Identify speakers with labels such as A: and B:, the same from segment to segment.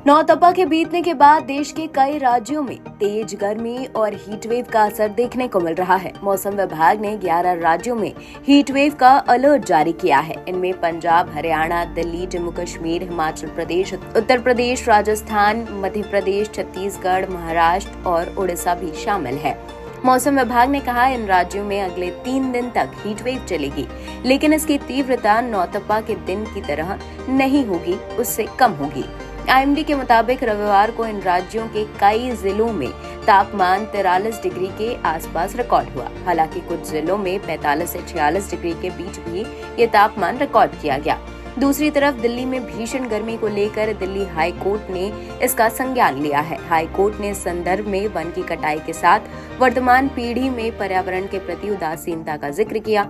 A: नौतपा के बीतने के बाद देश के कई राज्यों में तेज गर्मी और हीट वेव का असर देखने को मिल रहा है। मौसम विभाग ने 11 राज्यों में हीट वेव का अलर्ट जारी किया है। इनमें पंजाब, हरियाणा, दिल्ली, जम्मू कश्मीर, हिमाचल प्रदेश, उत्तर प्रदेश, राजस्थान, मध्य प्रदेश, छत्तीसगढ़, महाराष्ट्र और उड़ीसा भी शामिल है। मौसम विभाग ने कहा इन राज्यों में अगले 3 दिन तक हीट वेव चलेगी, लेकिन इसकी तीव्रता नौतपा के दिन की तरह नहीं होगी, उससे कम होगी। IMD के मुताबिक रविवार को इन राज्यों के कई जिलों में तापमान 43 डिग्री के आसपास रिकॉर्ड हुआ। हालांकि कुछ जिलों में 45 से 46 डिग्री के बीच भी ये तापमान रिकॉर्ड किया गया। दूसरी तरफ दिल्ली में भीषण गर्मी को लेकर दिल्ली हाई कोर्ट ने इसका संज्ञान लिया है। हाई कोर्ट ने इस संदर्भ में वन की कटाई के साथ वर्तमान पीढ़ी में पर्यावरण के प्रति उदासीनता का जिक्र किया।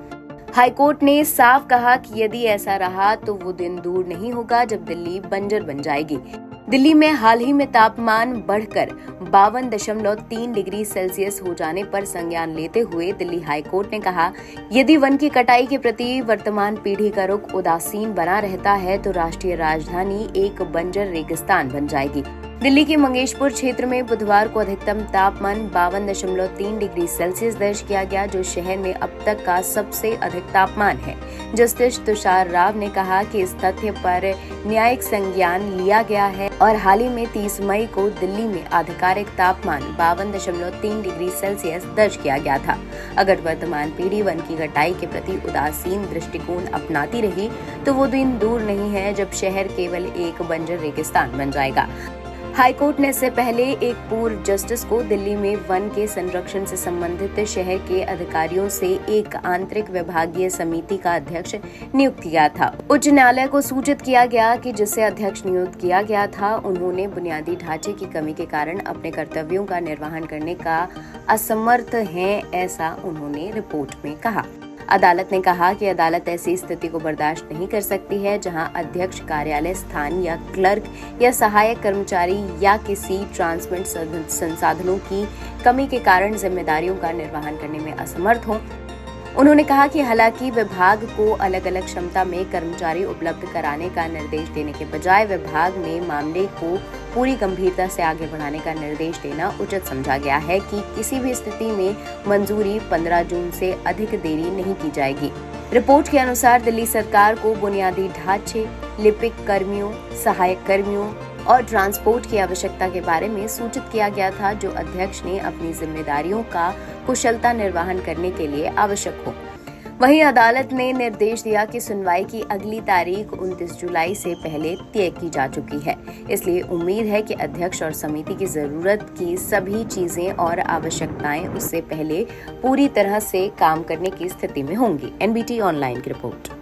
A: हाईकोर्ट ने साफ कहा कि यदि ऐसा रहा तो वो दिन दूर नहीं होगा जब दिल्ली बंजर बन जाएगी। दिल्ली में हाल ही में तापमान बढ़कर 52.3 डिग्री सेल्सियस हो जाने पर संज्ञान लेते हुए दिल्ली हाईकोर्ट ने कहा, यदि वन की कटाई के प्रति वर्तमान पीढ़ी का रुख उदासीन बना रहता है तो राष्ट्रीय राजधानी एक बंजर रेगिस्तान बन जाएगी। दिल्ली के मंगेशपुर क्षेत्र में बुधवार को अधिकतम तापमान 52.3 डिग्री सेल्सियस दर्ज किया गया, जो शहर में अब तक का सबसे अधिक तापमान है। जस्टिस तुषार राव ने कहा कि इस तथ्य पर न्यायिक संज्ञान लिया गया है और हाल ही में 30 मई को दिल्ली में आधिकारिक तापमान 52.3 डिग्री सेल्सियस दर्ज किया गया था। अगर वर्तमान पीढ़ी वन की कटाई के प्रति उदासीन दृष्टिकोण अपनाती रही तो वो दिन दूर नहीं है जब शहर केवल एक बंजर रेगिस्तान बन जाएगा। हाईकोर्ट ने इससे पहले एक पूर्व जस्टिस को दिल्ली में वन के संरक्षण से संबंधित शहर के अधिकारियों से एक आंतरिक विभागीय समिति का अध्यक्ष नियुक्त किया था। उच्च न्यायालय को सूचित किया गया कि जिसे अध्यक्ष नियुक्त किया गया था उन्होंने बुनियादी ढांचे की कमी के कारण अपने कर्तव्यों का निर्वहन करने का असमर्थ हैं, ऐसा उन्होंने रिपोर्ट में कहा। अदालत ने कहा कि अदालत ऐसी स्थिति को बर्दाश्त नहीं कर सकती है जहां अध्यक्ष कार्यालय स्थान या क्लर्क या सहायक कर्मचारी या किसी ट्रांसमिट संसाधनों की कमी के कारण जिम्मेदारियों का निर्वहन करने में असमर्थ हों। उन्होंने कहा कि हालांकि विभाग को अलग अलग क्षमता में कर्मचारी उपलब्ध कराने का निर्देश देने के बजाय विभाग में मामले को पूरी गंभीरता से आगे बढ़ाने का निर्देश देना उचित समझा गया है कि किसी भी स्थिति में मंजूरी 15 जून से अधिक देरी नहीं की जाएगी। रिपोर्ट के अनुसार दिल्ली सरकार को बुनियादी ढांचे, लिपिक कर्मियों, सहायक कर्मियों और ट्रांसपोर्ट की आवश्यकता के बारे में सूचित किया गया था, जो अध्यक्ष ने अपनी जिम्मेदारियों का कुशलता निर्वहन करने के लिए आवश्यक हो। वहीं अदालत ने निर्देश दिया कि सुनवाई की अगली तारीख 29 जुलाई से पहले तय की जा चुकी है। इसलिए उम्मीद है कि अध्यक्ष और समिति की जरूरत की सभी चीजें और आवश्यकताएं उससे पहले पूरी तरह से काम करने की स्थिति में होंगी। NBT ऑनलाइन की रिपोर्ट।